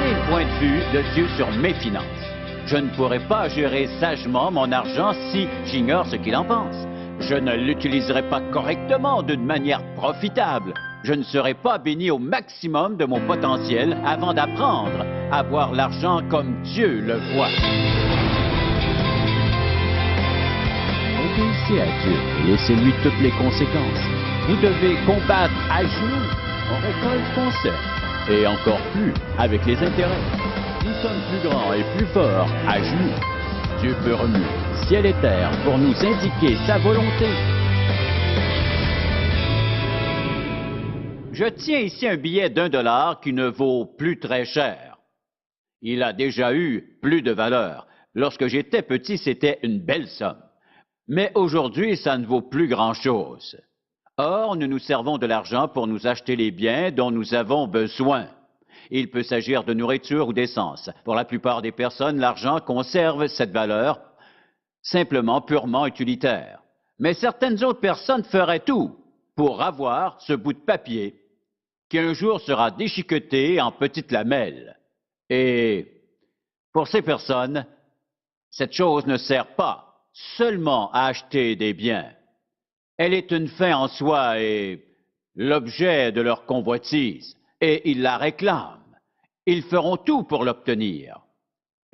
donner le point de vue de Dieu sur mes finances. Je ne pourrai pas gérer sagement mon argent si j'ignore ce qu'il en pense. Je ne l'utiliserai pas correctement d'une manière profitable. Je ne serai pas béni au maximum de mon potentiel avant d'apprendre à voir l'argent comme Dieu le voit. Obéissez à Dieu et laissez-lui toutes les conséquences. Vous devez combattre à genoux. On récolte ce qu'on sème. Et encore plus avec les intérêts. Nous sommes plus grands et plus forts à genoux. Dieu peut remuer ciel et terre pour nous indiquer sa volonté. Je tiens ici un billet d'1 $ qui ne vaut plus très cher. Il a déjà eu plus de valeur. Lorsque j'étais petit, c'était une belle somme. Mais aujourd'hui, ça ne vaut plus grand-chose. Or, nous nous servons de l'argent pour nous acheter les biens dont nous avons besoin. Il peut s'agir de nourriture ou d'essence. Pour la plupart des personnes, l'argent conserve cette valeur simplement purement utilitaire. Mais certaines autres personnes feraient tout pour avoir ce bout de papier qui un jour sera déchiqueté en petites lamelles. Et pour ces personnes, cette chose ne sert pas seulement à acheter des biens. Elle est une fin en soi et l'objet de leur convoitise, et ils la réclament. Ils feront tout pour l'obtenir.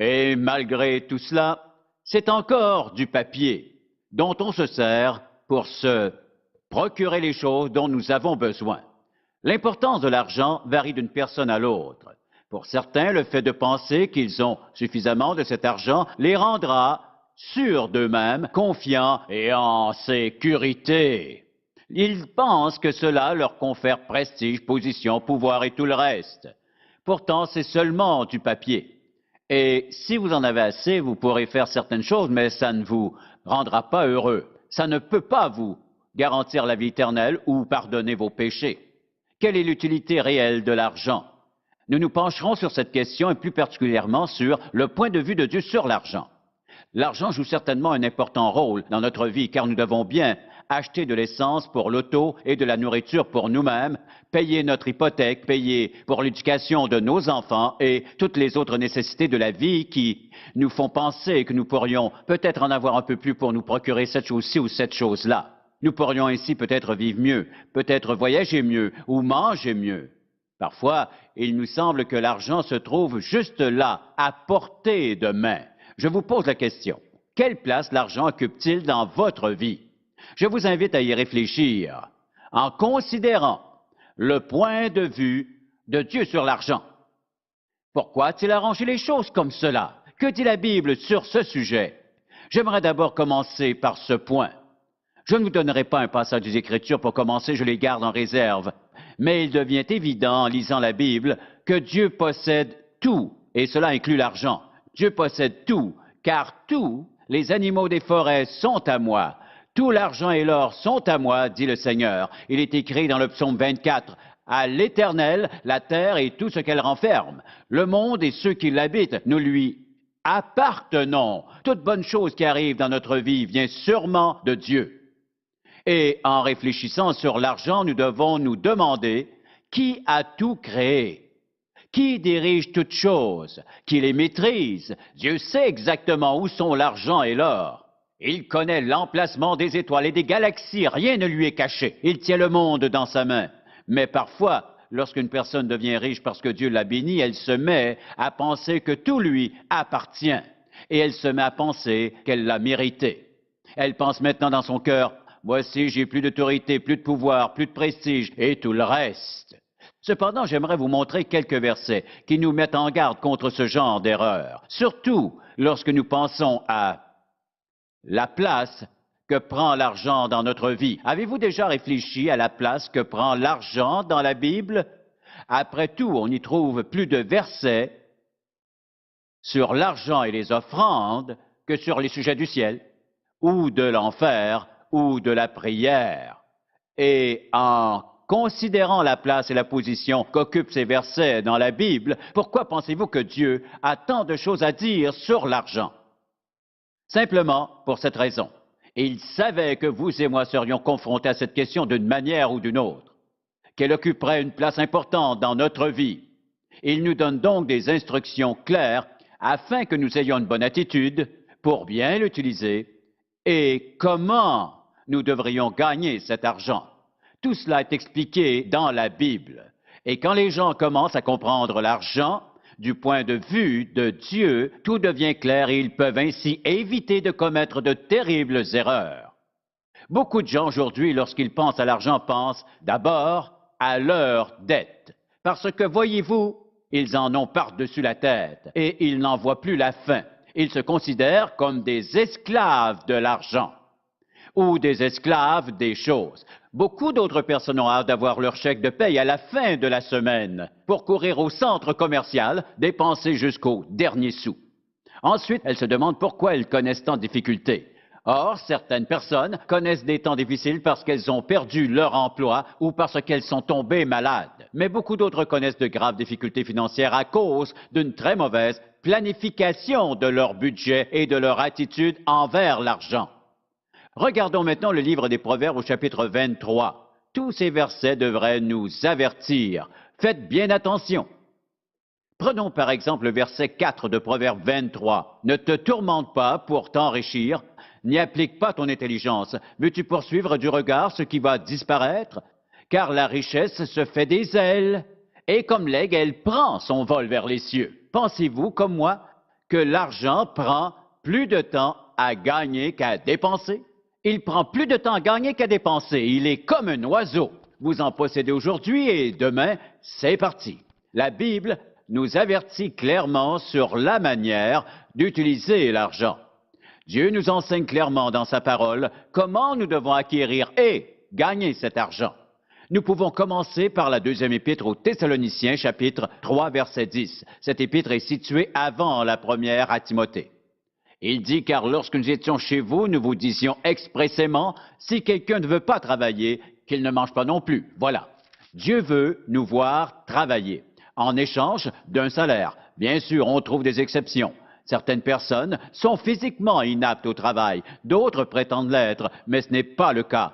Et malgré tout cela, c'est encore du papier dont on se sert pour se procurer les choses dont nous avons besoin. L'importance de l'argent varie d'une personne à l'autre. Pour certains, le fait de penser qu'ils ont suffisamment de cet argent les rendra sûrs d'eux-mêmes, confiants et en sécurité. Ils pensent que cela leur confère prestige, position, pouvoir et tout le reste. Pourtant, c'est seulement du papier. Et si vous en avez assez, vous pourrez faire certaines choses, mais ça ne vous rendra pas heureux. Ça ne peut pas vous garantir la vie éternelle ou pardonner vos péchés. Quelle est l'utilité réelle de l'argent? Nous nous pencherons sur cette question et plus particulièrement sur le point de vue de Dieu sur l'argent. L'argent joue certainement un important rôle dans notre vie car nous devons bien acheter de l'essence pour l'auto et de la nourriture pour nous-mêmes, payer notre hypothèque, payer pour l'éducation de nos enfants et toutes les autres nécessités de la vie qui nous font penser que nous pourrions peut-être en avoir un peu plus pour nous procurer cette chose-ci ou cette chose-là. Nous pourrions ainsi peut-être vivre mieux, peut-être voyager mieux ou manger mieux. Parfois, il nous semble que l'argent se trouve juste là, à portée de main. Je vous pose la question, quelle place l'argent occupe-t-il dans votre vie? Je vous invite à y réfléchir en considérant le point de vue de Dieu sur l'argent. Pourquoi a-t-il arrangé les choses comme cela? Que dit la Bible sur ce sujet? J'aimerais d'abord commencer par ce point. Je ne vous donnerai pas un passage des Écritures pour commencer, je les garde en réserve. Mais il devient évident en lisant la Bible que Dieu possède tout, et cela inclut l'argent. Dieu possède tout, car tous les animaux des forêts sont à moi. Tout l'argent et l'or sont à moi, dit le Seigneur. Il est écrit dans le psaume 24, « À l'Éternel, la terre et tout ce qu'elle renferme. Le monde et ceux qui l'habitent, nous lui appartenons. » Toute bonne chose qui arrive dans notre vie vient sûrement de Dieu. Et en réfléchissant sur l'argent, nous devons nous demander qui a tout créé? Qui dirige toutes choses? Qui les maîtrise? Dieu sait exactement où sont l'argent et l'or. Il connaît l'emplacement des étoiles et des galaxies, rien ne lui est caché. Il tient le monde dans sa main. Mais parfois, lorsqu'une personne devient riche parce que Dieu l'a bénie, elle se met à penser que tout lui appartient. Et elle se met à penser qu'elle l'a mérité. Elle pense maintenant dans son cœur, « Voici, j'ai plus d'autorité, plus de pouvoir, plus de prestige et tout le reste. » Cependant, j'aimerais vous montrer quelques versets qui nous mettent en garde contre ce genre d'erreur, surtout lorsque nous pensons à la place que prend l'argent dans notre vie. Avez-vous déjà réfléchi à la place que prend l'argent dans la Bible? Après tout, on y trouve plus de versets sur l'argent et les offrandes que sur les sujets du ciel, ou de l'enfer, ou de la prière. Et en considérant la place et la position qu'occupent ces versets dans la Bible, pourquoi pensez-vous que Dieu a tant de choses à dire sur l'argent? Simplement pour cette raison. Il savait que vous et moi serions confrontés à cette question d'une manière ou d'une autre, qu'elle occuperait une place importante dans notre vie. Il nous donne donc des instructions claires afin que nous ayons une bonne attitude pour bien l'utiliser et comment nous devrions gagner cet argent. Tout cela est expliqué dans la Bible. Et quand les gens commencent à comprendre l'argent, du point de vue de Dieu, tout devient clair et ils peuvent ainsi éviter de commettre de terribles erreurs. Beaucoup de gens aujourd'hui, lorsqu'ils pensent à l'argent, pensent d'abord à leurs dettes. Parce que, voyez-vous, ils en ont par-dessus la tête et ils n'en voient plus la fin. Ils se considèrent comme des esclaves de l'argent ou des esclaves des choses. Beaucoup d'autres personnes ont hâte d'avoir leur chèque de paye à la fin de la semaine pour courir au centre commercial, dépenser jusqu'au dernier sou. Ensuite, elles se demandent pourquoi elles connaissent tant de difficultés. Or, certaines personnes connaissent des temps difficiles parce qu'elles ont perdu leur emploi ou parce qu'elles sont tombées malades. Mais beaucoup d'autres connaissent de graves difficultés financières à cause d'une très mauvaise planification de leur budget et de leur attitude envers l'argent. Regardons maintenant le livre des Proverbes au chapitre 23. Tous ces versets devraient nous avertir. Faites bien attention. Prenons par exemple le verset 4 de Proverbe 23. Ne te tourmente pas pour t'enrichir, n'y applique pas ton intelligence. Veux-tu poursuivre du regard ce qui va disparaître? Car la richesse se fait des ailes, et comme l'aigle, elle prend son vol vers les cieux. Pensez-vous, comme moi, que l'argent prend plus de temps à gagner qu'à dépenser? Il prend plus de temps à gagner qu'à dépenser. Il est comme un oiseau. Vous en possédez aujourd'hui et demain, c'est parti. La Bible nous avertit clairement sur la manière d'utiliser l'argent. Dieu nous enseigne clairement dans sa parole comment nous devons acquérir et gagner cet argent. Nous pouvons commencer par la deuxième épître aux Thessaloniciens, chapitre 3, verset 10. Cette épître est située avant la première à Timothée. Il dit, car lorsque nous étions chez vous, nous vous disions expressément, si quelqu'un ne veut pas travailler, qu'il ne mange pas non plus. Voilà. Dieu veut nous voir travailler, en échange d'un salaire. Bien sûr, on trouve des exceptions. Certaines personnes sont physiquement inaptes au travail, d'autres prétendent l'être, mais ce n'est pas le cas.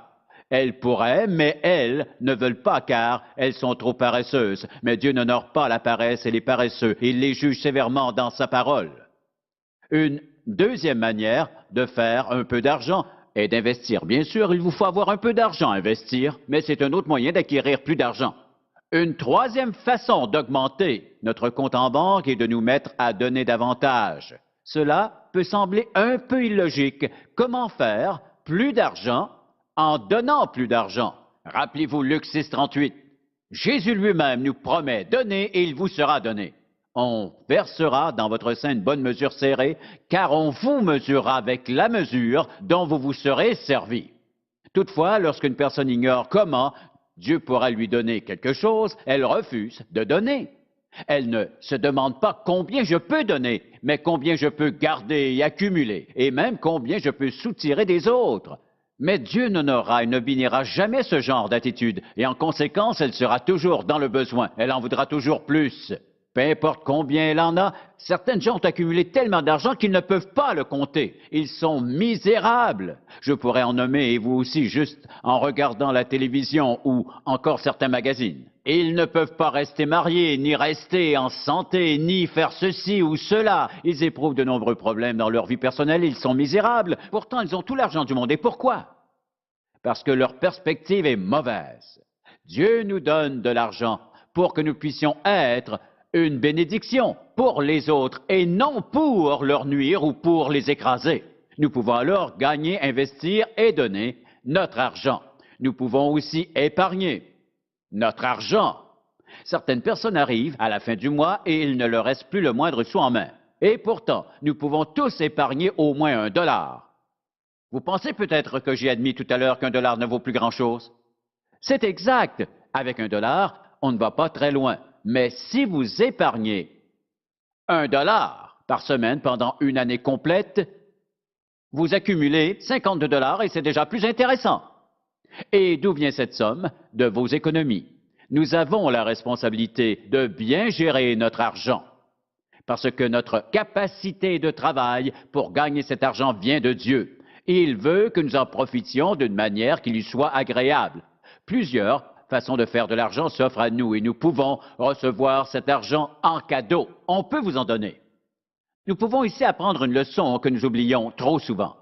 Elles pourraient, mais elles ne veulent pas car elles sont trop paresseuses. Mais Dieu n'honore pas la paresse et les paresseux. Il les juge sévèrement dans sa parole. Une deuxième manière de faire un peu d'argent est d'investir. Bien sûr, il vous faut avoir un peu d'argent à investir, mais c'est un autre moyen d'acquérir plus d'argent. Une troisième façon d'augmenter notre compte en banque est de nous mettre à donner davantage. Cela peut sembler un peu illogique. Comment faire plus d'argent en donnant plus d'argent? Rappelez-vous Luc 6, 38. Jésus lui-même nous promet, donnez et il vous sera donné. On versera dans votre sein une bonne mesure serrée, car on vous mesurera avec la mesure dont vous vous serez servi. Toutefois, lorsqu'une personne ignore comment Dieu pourra lui donner quelque chose, elle refuse de donner. Elle ne se demande pas combien je peux donner, mais combien je peux garder et accumuler, et même combien je peux soutirer des autres. Mais Dieu n'honorera et ne bénira jamais ce genre d'attitude, et en conséquence, elle sera toujours dans le besoin, elle en voudra toujours plus. Peu importe combien elle en a, certaines gens ont accumulé tellement d'argent qu'ils ne peuvent pas le compter. Ils sont misérables. Je pourrais en nommer, et vous aussi, juste en regardant la télévision ou encore certains magazines. Ils ne peuvent pas rester mariés, ni rester en santé, ni faire ceci ou cela. Ils éprouvent de nombreux problèmes dans leur vie personnelle, ils sont misérables. Pourtant, ils ont tout l'argent du monde. Et pourquoi? Parce que leur perspective est mauvaise. Dieu nous donne de l'argent pour que nous puissions être une bénédiction pour les autres et non pour leur nuire ou pour les écraser. Nous pouvons alors gagner, investir et donner notre argent. Nous pouvons aussi épargner notre argent. Certaines personnes arrivent à la fin du mois et il ne leur reste plus le moindre sou en main. Et pourtant, nous pouvons tous épargner au moins $1. Vous pensez peut-être que j'ai admis tout à l'heure qu'$1 ne vaut plus grand-chose? C'est exact. Avec $1, on ne va pas très loin. Mais si vous épargnez $1 par semaine pendant une année complète, vous accumulez $52 et c'est déjà plus intéressant. Et d'où vient cette somme? De vos économies. Nous avons la responsabilité de bien gérer notre argent parce que notre capacité de travail pour gagner cet argent vient de Dieu. Et il veut que nous en profitions d'une manière qui lui soit agréable. Plusieurs façon de faire de l'argent s'offre à nous et nous pouvons recevoir cet argent en cadeau. On peut vous en donner. Nous pouvons ici apprendre une leçon que nous oublions trop souvent.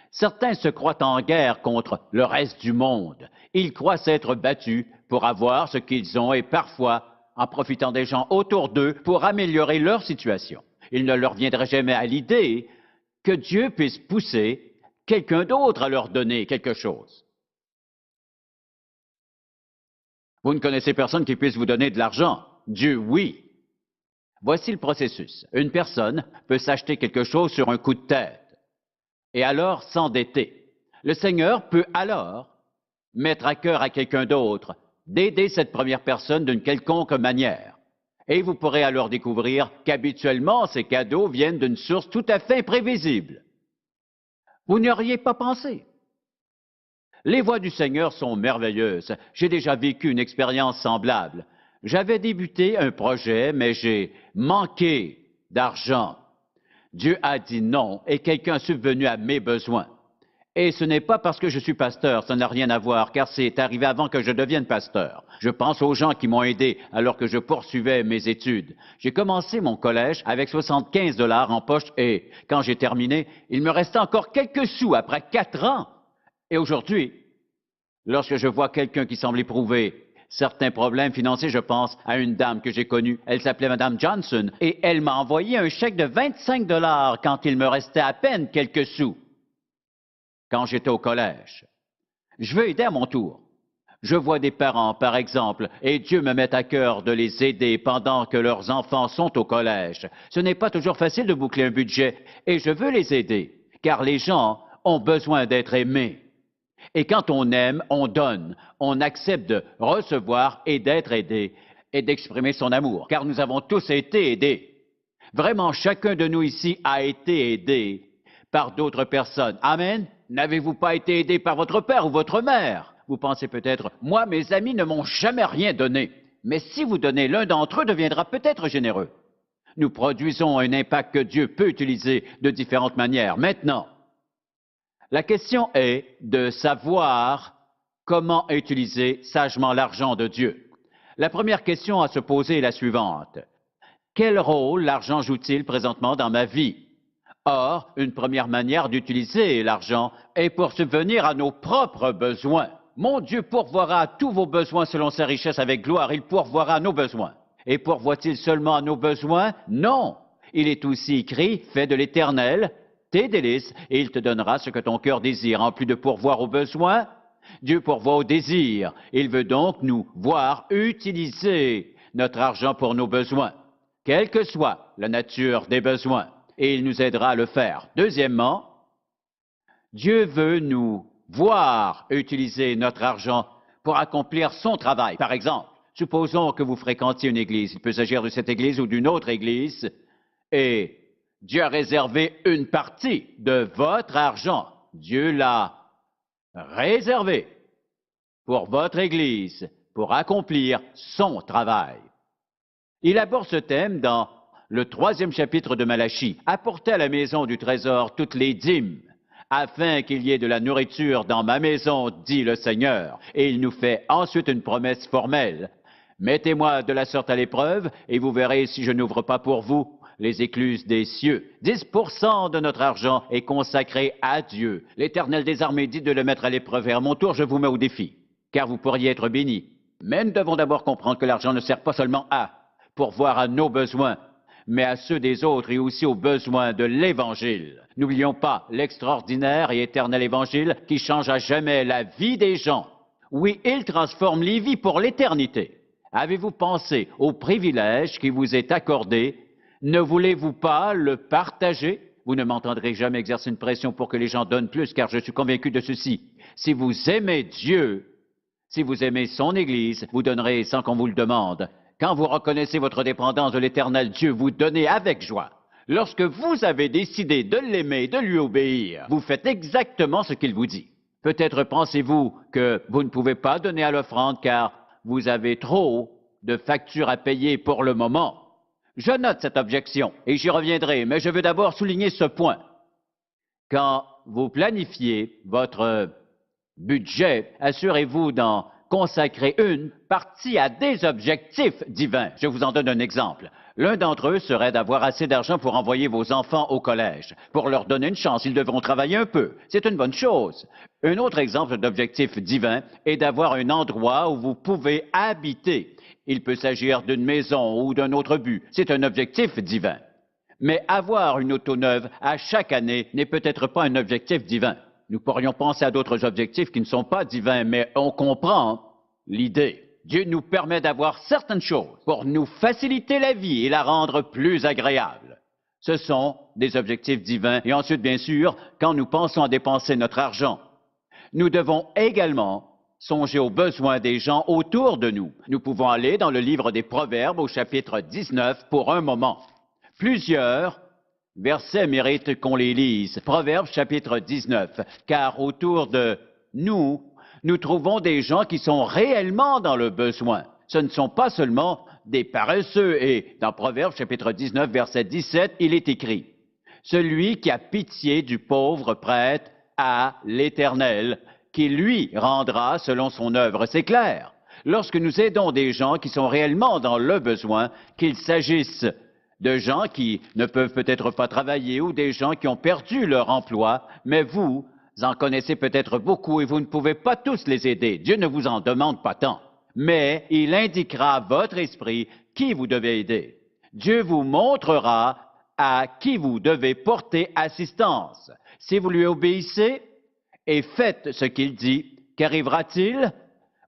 Certains se croient en guerre contre le reste du monde. Ils croient s'être battus pour avoir ce qu'ils ont et parfois en profitant des gens autour d'eux pour améliorer leur situation. Il ne leur viendrait jamais à l'idée que Dieu puisse pousser quelqu'un d'autre à leur donner quelque chose. Vous ne connaissez personne qui puisse vous donner de l'argent. Dieu, oui. Voici le processus. Une personne peut s'acheter quelque chose sur un coup de tête et alors s'endetter. Le Seigneur peut alors mettre à cœur à quelqu'un d'autre d'aider cette première personne d'une quelconque manière. Et vous pourrez alors découvrir qu'habituellement, ces cadeaux viennent d'une source tout à fait imprévisible. Vous n'y auriez pas pensé. Les voies du Seigneur sont merveilleuses. J'ai déjà vécu une expérience semblable. J'avais débuté un projet, mais j'ai manqué d'argent. Dieu a dit non et quelqu'un est subvenu à mes besoins. Et ce n'est pas parce que je suis pasteur, ça n'a rien à voir, car c'est arrivé avant que je devienne pasteur. Je pense aux gens qui m'ont aidé alors que je poursuivais mes études. J'ai commencé mon collège avec 75 $ en poche et quand j'ai terminé, il me restait encore quelques sous après 4 ans. Et aujourd'hui, lorsque je vois quelqu'un qui semble éprouver certains problèmes financiers, je pense à une dame que j'ai connue. Elle s'appelait Madame Johnson et elle m'a envoyé un chèque de 25 $ quand il me restait à peine quelques sous. Quand j'étais au collège. Je veux aider à mon tour. Je vois des parents, par exemple, et Dieu me met à cœur de les aider pendant que leurs enfants sont au collège. Ce n'est pas toujours facile de boucler un budget, et je veux les aider, car les gens ont besoin d'être aimés. Et quand on aime, on donne, on accepte de recevoir et d'être aidé, et d'exprimer son amour, car nous avons tous été aidés. Vraiment, chacun de nous ici a été aidé par d'autres personnes. Amen. N'avez-vous pas été aidé par votre père ou votre mère? Vous pensez peut-être, moi, mes amis ne m'ont jamais rien donné. Mais si vous donnez, l'un d'entre eux deviendra peut-être généreux. Nous produisons un impact que Dieu peut utiliser de différentes manières. Maintenant, la question est de savoir comment utiliser sagement l'argent de Dieu. La première question à se poser est la suivante. Quel rôle l'argent joue-t-il présentement dans ma vie? Or, une première manière d'utiliser l'argent est pour subvenir à nos propres besoins. Mon Dieu pourvoira à tous vos besoins selon sa richesse avec gloire. Il pourvoira à nos besoins. Et pourvoit-il seulement à nos besoins? Non. Il est aussi écrit, fais de l'Éternel tes délices, et il te donnera ce que ton cœur désire. En plus de pourvoir aux besoins, Dieu pourvoit aux désirs. Il veut donc nous voir utiliser notre argent pour nos besoins, quelle que soit la nature des besoins. Et il nous aidera à le faire. Deuxièmement, Dieu veut nous voir utiliser notre argent pour accomplir son travail. Par exemple, supposons que vous fréquentiez une église. Il peut s'agir de cette église ou d'une autre église. Et Dieu a réservé une partie de votre argent. Dieu l'a réservé pour votre église, pour accomplir son travail. Il aborde ce thème dans le 3e chapitre de Malachie. Apportez à la maison du trésor toutes les dîmes, afin qu'il y ait de la nourriture dans ma maison, dit le Seigneur. Et il nous fait ensuite une promesse formelle. Mettez-moi de la sorte à l'épreuve, et vous verrez si je n'ouvre pas pour vous les écluses des cieux. 10% de notre argent est consacré à Dieu. L'Éternel des armées dit de le mettre à l'épreuve, et à mon tour, je vous mets au défi, car vous pourriez être bénis. Mais nous devons d'abord comprendre que l'argent ne sert pas seulement à pourvoir à nos besoins, mais à ceux des autres et aussi aux besoins de l'Évangile. N'oublions pas l'extraordinaire et éternel Évangile qui change à jamais la vie des gens. Oui, il transforme les vies pour l'éternité. Avez-vous pensé au privilège qui vous est accordé? Ne voulez-vous pas le partager? Vous ne m'entendrez jamais exercer une pression pour que les gens donnent plus, car je suis convaincu de ceci. Si vous aimez Dieu, si vous aimez son Église, vous donnerez sans qu'on vous le demande. Quand vous reconnaissez votre dépendance de l'Éternel Dieu, vous donnez avec joie. Lorsque vous avez décidé de l'aimer, de lui obéir, vous faites exactement ce qu'il vous dit. Peut-être pensez-vous que vous ne pouvez pas donner à l'offrande car vous avez trop de factures à payer pour le moment. Je note cette objection et j'y reviendrai, mais je veux d'abord souligner ce point. Quand vous planifiez votre budget, assurez-vous d'en consacrer une partie à des objectifs divins. Je vous en donne un exemple. L'un d'entre eux serait d'avoir assez d'argent pour envoyer vos enfants au collège, pour leur donner une chance. Ils devront travailler un peu. C'est une bonne chose. Un autre exemple d'objectif divin est d'avoir un endroit où vous pouvez habiter. Il peut s'agir d'une maison ou d'un autre but. C'est un objectif divin. Mais avoir une auto neuve à chaque année n'est peut-être pas un objectif divin. Nous pourrions penser à d'autres objectifs qui ne sont pas divins, mais on comprend l'idée. Dieu nous permet d'avoir certaines choses pour nous faciliter la vie et la rendre plus agréable. Ce sont des objectifs divins. Et ensuite, bien sûr, quand nous pensons à dépenser notre argent, nous devons également songer aux besoins des gens autour de nous. Nous pouvons aller dans le livre des Proverbes au chapitre 19 pour un moment. Plusieurs versets méritent qu'on les lise. Proverbes chapitre 19, car autour de nous, nous trouvons des gens qui sont réellement dans le besoin. Ce ne sont pas seulement des paresseux. Et dans Proverbes chapitre 19, verset 17, il est écrit, « Celui qui a pitié du pauvre prête à l'Éternel, qui lui rendra selon son œuvre. » C'est clair. Lorsque nous aidons des gens qui sont réellement dans le besoin, qu'il s'agisse de gens qui ne peuvent peut-être pas travailler ou des gens qui ont perdu leur emploi, mais vous en connaissez peut-être beaucoup et vous ne pouvez pas tous les aider. Dieu ne vous en demande pas tant, mais il indiquera à votre esprit qui vous devez aider. Dieu vous montrera à qui vous devez porter assistance. Si vous lui obéissez et faites ce qu'il dit, qu'arrivera-t-il?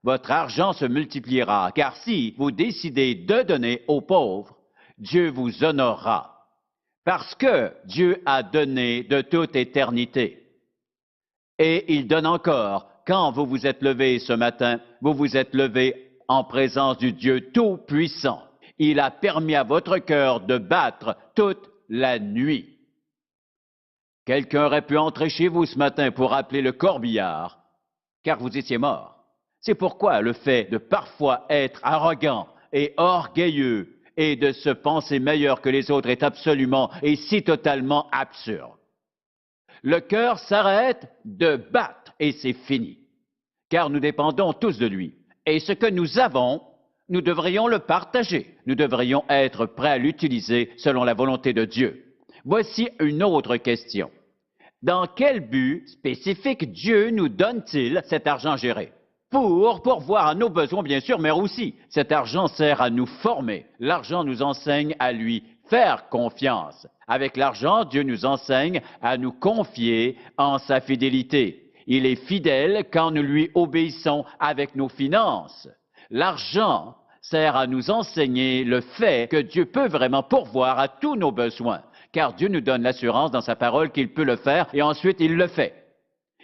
Votre argent se multipliera, car si vous décidez de donner aux pauvres, Dieu vous honorera, parce que Dieu a donné de toute éternité. Et il donne encore. Quand vous vous êtes levé ce matin, vous vous êtes levé en présence du Dieu Tout-Puissant. Il a permis à votre cœur de battre toute la nuit. Quelqu'un aurait pu entrer chez vous ce matin pour appeler le corbillard, car vous étiez mort. C'est pourquoi le fait de parfois être arrogant et orgueilleux et de se penser meilleur que les autres est absolument et si totalement absurde. Le cœur s'arrête de battre et c'est fini, car nous dépendons tous de lui. Et ce que nous avons, nous devrions le partager. Nous devrions être prêts à l'utiliser selon la volonté de Dieu. Voici une autre question. Dans quel but spécifique Dieu nous donne-t-il cet argent géré? Pour pourvoir à nos besoins, bien sûr, mais aussi, cet argent sert à nous former. L'argent nous enseigne à lui faire confiance. Avec l'argent, Dieu nous enseigne à nous confier en sa fidélité. Il est fidèle quand nous lui obéissons avec nos finances. L'argent sert à nous enseigner le fait que Dieu peut vraiment pourvoir à tous nos besoins, car Dieu nous donne l'assurance dans sa parole qu'il peut le faire et ensuite il le fait.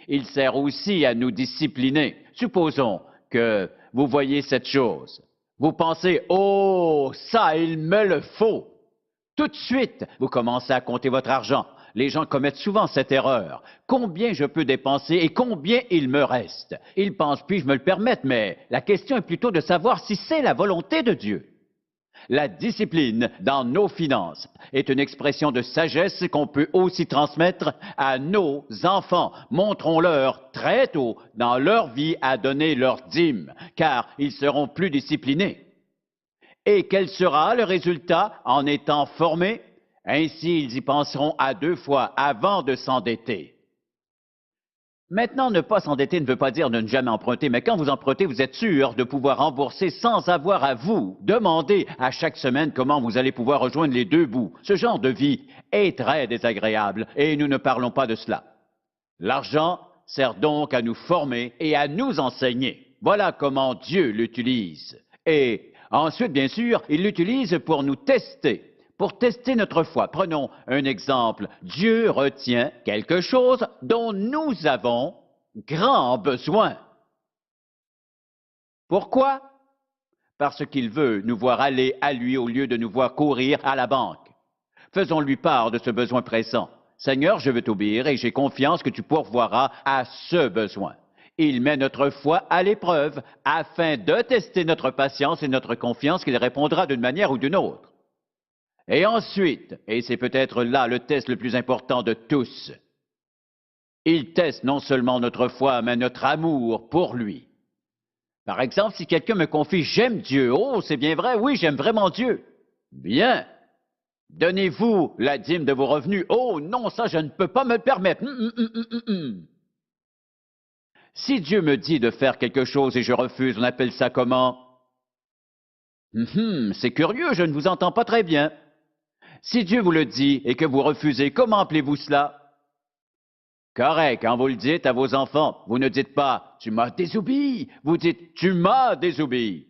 Il sert aussi à nous discipliner. Supposons que vous voyez cette chose. Vous pensez, oh, ça, il me le faut. Tout de suite, vous commencez à compter votre argent. Les gens commettent souvent cette erreur. Combien je peux dépenser et combien il me reste? Ils pensent, puis-je me le permettre, mais la question est plutôt de savoir si c'est la volonté de Dieu. La discipline dans nos finances est une expression de sagesse qu'on peut aussi transmettre à nos enfants. Montrons-leur très tôt dans leur vie à donner leur dîme, car ils seront plus disciplinés. Et quel sera le résultat en étant formés? Ainsi, ils y penseront à 2 fois avant de s'endetter. Maintenant, ne pas s'endetter ne veut pas dire de ne jamais emprunter, mais quand vous empruntez, vous êtes sûr de pouvoir rembourser sans avoir à vous demander à chaque semaine comment vous allez pouvoir rejoindre les 2 bouts. Ce genre de vie est très désagréable et nous ne parlons pas de cela. L'argent sert donc à nous former et à nous enseigner. Voilà comment Dieu l'utilise. Et ensuite, bien sûr, il l'utilise pour nous tester. Pour tester notre foi, prenons un exemple. Dieu retient quelque chose dont nous avons grand besoin. Pourquoi? Parce qu'il veut nous voir aller à lui au lieu de nous voir courir à la banque. Faisons-lui part de ce besoin pressant. Seigneur, je veux t'obéir et j'ai confiance que tu pourvoiras à ce besoin. Il met notre foi à l'épreuve afin de tester notre patience et notre confiance qu'il répondra d'une manière ou d'une autre. Et ensuite, et c'est peut-être là le test le plus important de tous, il teste non seulement notre foi, mais notre amour pour lui. Par exemple, si quelqu'un me confie j'aime Dieu, oh, c'est bien vrai, oui, j'aime vraiment Dieu. Bien. Donnez-vous la dîme de vos revenus. Oh non, ça, je ne peux pas me le permettre. Si Dieu me dit de faire quelque chose et je refuse, on appelle ça comment? C'est curieux, je ne vous entends pas très bien. Si Dieu vous le dit et que vous refusez, comment appelez-vous cela? Correct, quand vous le dites à vos enfants, vous ne dites pas « tu m'as désobéi », vous dites « tu m'as désobéi ».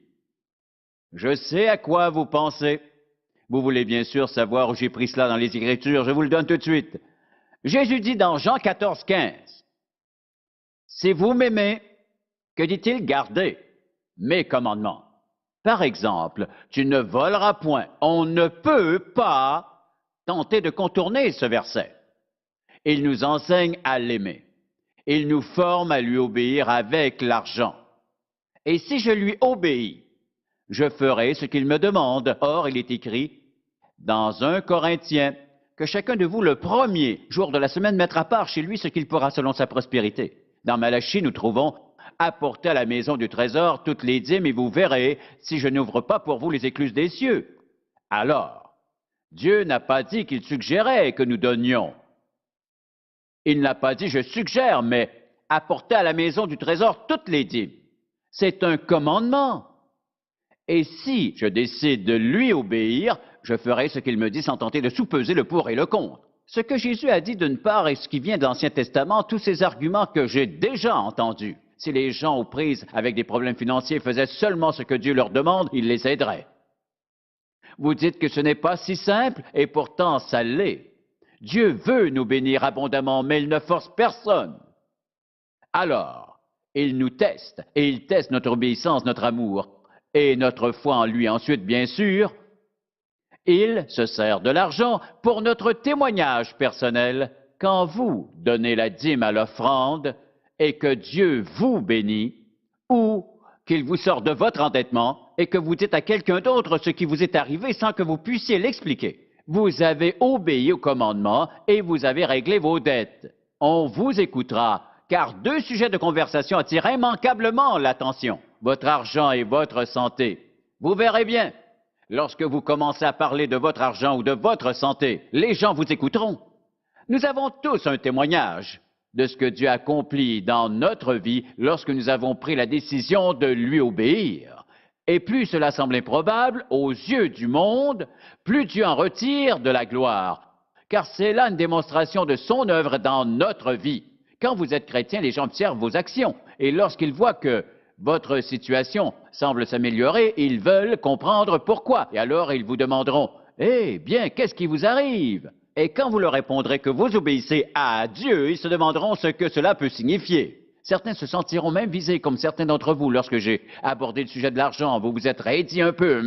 Je sais à quoi vous pensez. Vous voulez bien sûr savoir où j'ai pris cela dans les Écritures, je vous le donne tout de suite. Jésus dit dans Jean 14, 15, « Si vous m'aimez, que dit-il? Gardez mes commandements. » Par exemple, tu ne voleras point. On ne peut pas tenter de contourner ce verset. Il nous enseigne à l'aimer. Il nous forme à lui obéir avec l'argent. Et si je lui obéis, je ferai ce qu'il me demande. Or, il est écrit dans 1 Corinthiens que chacun de vous, le premier jour de la semaine, mettra à part chez lui ce qu'il pourra selon sa prospérité. Dans Malachie, nous trouvons apportez à la maison du trésor toutes les dîmes et vous verrez si je n'ouvre pas pour vous les écluses des cieux. Alors, Dieu n'a pas dit qu'il suggérait que nous donnions. Il n'a pas dit je suggère, mais apportez à la maison du trésor toutes les dîmes. C'est un commandement. Et si je décide de lui obéir, je ferai ce qu'il me dit sans tenter de sous-peser le pour et le contre. Ce que Jésus a dit d'une part et ce qui vient de l'Ancien Testament, tous ces arguments que j'ai déjà entendus. Si les gens aux prises avec des problèmes financiers faisaient seulement ce que Dieu leur demande, il les aiderait. Vous dites que ce n'est pas si simple, et pourtant ça l'est. Dieu veut nous bénir abondamment, mais il ne force personne. Alors, il nous teste, et il teste notre obéissance, notre amour, et notre foi en lui. Ensuite, bien sûr, il se sert de l'argent pour notre témoignage personnel. Quand vous donnez la dîme à l'offrande, et que Dieu vous bénit, ou qu'il vous sort de votre endettement et que vous dites à quelqu'un d'autre ce qui vous est arrivé sans que vous puissiez l'expliquer. Vous avez obéi au commandement et vous avez réglé vos dettes. On vous écoutera, car deux sujets de conversation attirent immanquablement l'attention, votre argent et votre santé. Vous verrez bien, lorsque vous commencez à parler de votre argent ou de votre santé, les gens vous écouteront. Nous avons tous un témoignage de ce que Dieu accomplit dans notre vie lorsque nous avons pris la décision de lui obéir. Et plus cela semble improbable aux yeux du monde, plus Dieu en retire de la gloire, car c'est là une démonstration de son œuvre dans notre vie. Quand vous êtes chrétien, les gens observent vos actions, et lorsqu'ils voient que votre situation semble s'améliorer, ils veulent comprendre pourquoi. Et alors ils vous demanderont, « Eh bien, qu'est-ce qui vous arrive ?» Et quand vous leur répondrez que vous obéissez à Dieu, ils se demanderont ce que cela peut signifier. Certains se sentiront même visés, comme certains d'entre vous, lorsque j'ai abordé le sujet de l'argent. Vous vous êtes raidis un peu.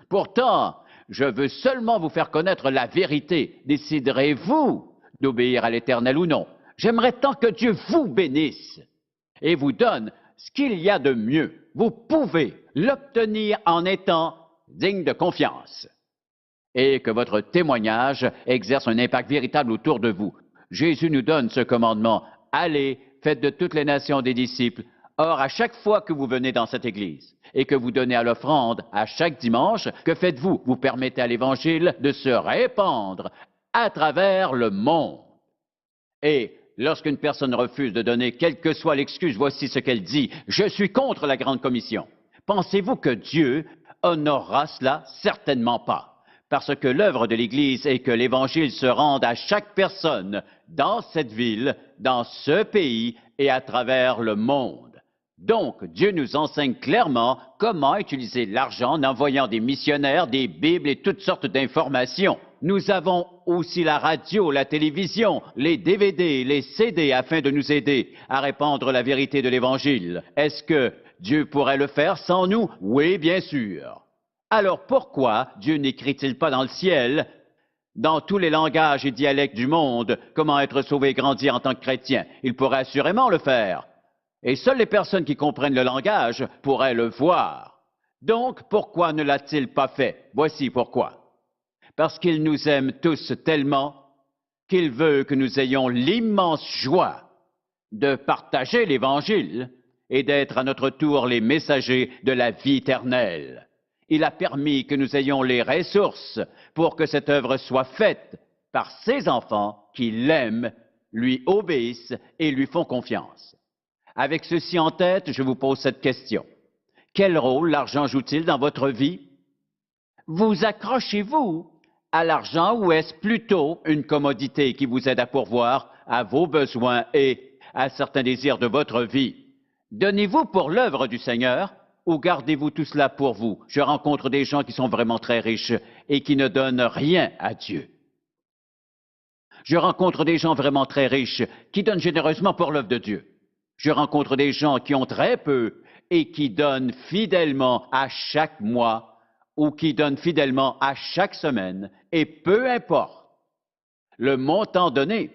Pourtant, je veux seulement vous faire connaître la vérité. Déciderez-vous d'obéir à l'Éternel ou non? J'aimerais tant que Dieu vous bénisse et vous donne ce qu'il y a de mieux. Vous pouvez l'obtenir en étant digne de confiance. Et que votre témoignage exerce un impact véritable autour de vous. Jésus nous donne ce commandement. Allez, faites de toutes les nations des disciples. Or, à chaque fois que vous venez dans cette église et que vous donnez à l'offrande à chaque dimanche, que faites-vous? Vous permettez à l'Évangile de se répandre à travers le monde. Et lorsqu'une personne refuse de donner, quelle que soit l'excuse, voici ce qu'elle dit. Je suis contre la grande commission. Pensez-vous que Dieu honorera cela? Certainement pas. Parce que l'œuvre de l'Église est que l'Évangile se rende à chaque personne dans cette ville, dans ce pays et à travers le monde. Donc, Dieu nous enseigne clairement comment utiliser l'argent en envoyant des missionnaires, des Bibles et toutes sortes d'informations. Nous avons aussi la radio, la télévision, les DVD, les CD afin de nous aider à répandre la vérité de l'Évangile. Est-ce que Dieu pourrait le faire sans nous? Oui, bien sûr. Alors pourquoi Dieu n'écrit-il pas dans le ciel, dans tous les langages et dialectes du monde, comment être sauvé et grandir en tant que chrétien? Il pourrait assurément le faire. Et seules les personnes qui comprennent le langage pourraient le voir. Donc, pourquoi ne l'a-t-il pas fait? Voici pourquoi. Parce qu'il nous aime tous tellement qu'il veut que nous ayons l'immense joie de partager l'Évangile et d'être à notre tour les messagers de la vie éternelle. Il a permis que nous ayons les ressources pour que cette œuvre soit faite par ses enfants qui l'aiment, lui obéissent et lui font confiance. Avec ceci en tête, je vous pose cette question. Quel rôle l'argent joue-t-il dans votre vie? Vous accrochez-vous à l'argent ou est-ce plutôt une commodité qui vous aide à pourvoir à vos besoins et à certains désirs de votre vie? Donnez-vous pour l'œuvre du Seigneur ou gardez-vous tout cela pour vous? Je rencontre des gens qui sont vraiment très riches et qui ne donnent rien à Dieu. Je rencontre des gens vraiment très riches qui donnent généreusement pour l'œuvre de Dieu. Je rencontre des gens qui ont très peu et qui donnent fidèlement à chaque mois ou qui donnent fidèlement à chaque semaine, et peu importe le montant donné,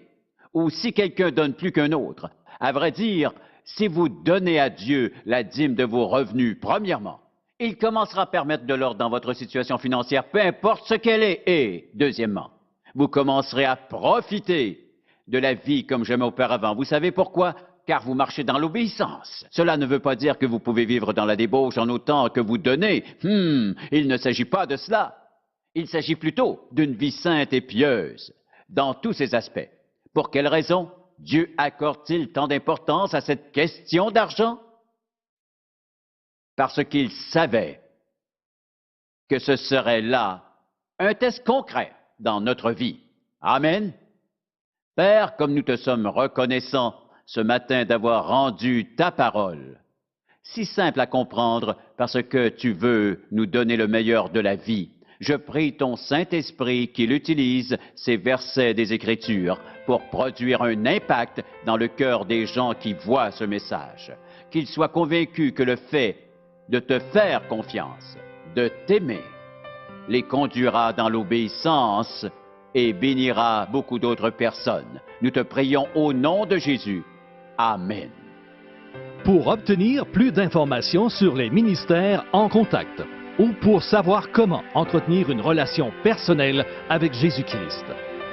ou si quelqu'un donne plus qu'un autre. À vrai dire, si vous donnez à Dieu la dîme de vos revenus, premièrement, il commencera à permettre de l'ordre dans votre situation financière, peu importe ce qu'elle est. Et, deuxièmement, vous commencerez à profiter de la vie comme jamais auparavant. Vous savez pourquoi? Car vous marchez dans l'obéissance. Cela ne veut pas dire que vous pouvez vivre dans la débauche en autant que vous donnez. Il ne s'agit pas de cela. Il s'agit plutôt d'une vie sainte et pieuse, dans tous ses aspects. Pour quelle raison Dieu accorde-t-il tant d'importance à cette question d'argent? Parce qu'il savait que ce serait là un test concret dans notre vie. Amen. Père, comme nous te sommes reconnaissants ce matin d'avoir rendu ta parole si simple à comprendre parce que tu veux nous donner le meilleur de la vie. Je prie ton Saint-Esprit qu'il utilise ces versets des Écritures pour produire un impact dans le cœur des gens qui voient ce message. Qu'ils soient convaincus que le fait de te faire confiance, de t'aimer, les conduira dans l'obéissance et bénira beaucoup d'autres personnes. Nous te prions au nom de Jésus. Amen. Pour obtenir plus d'informations sur les ministères en contact ou pour savoir comment entretenir une relation personnelle avec Jésus-Christ,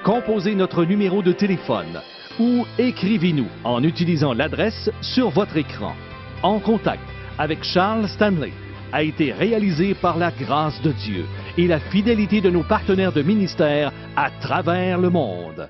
composez notre numéro de téléphone ou écrivez-nous en utilisant l'adresse sur votre écran. En contact avec Charles Stanley a été réalisé par la grâce de Dieu et la fidélité de nos partenaires de ministère à travers le monde.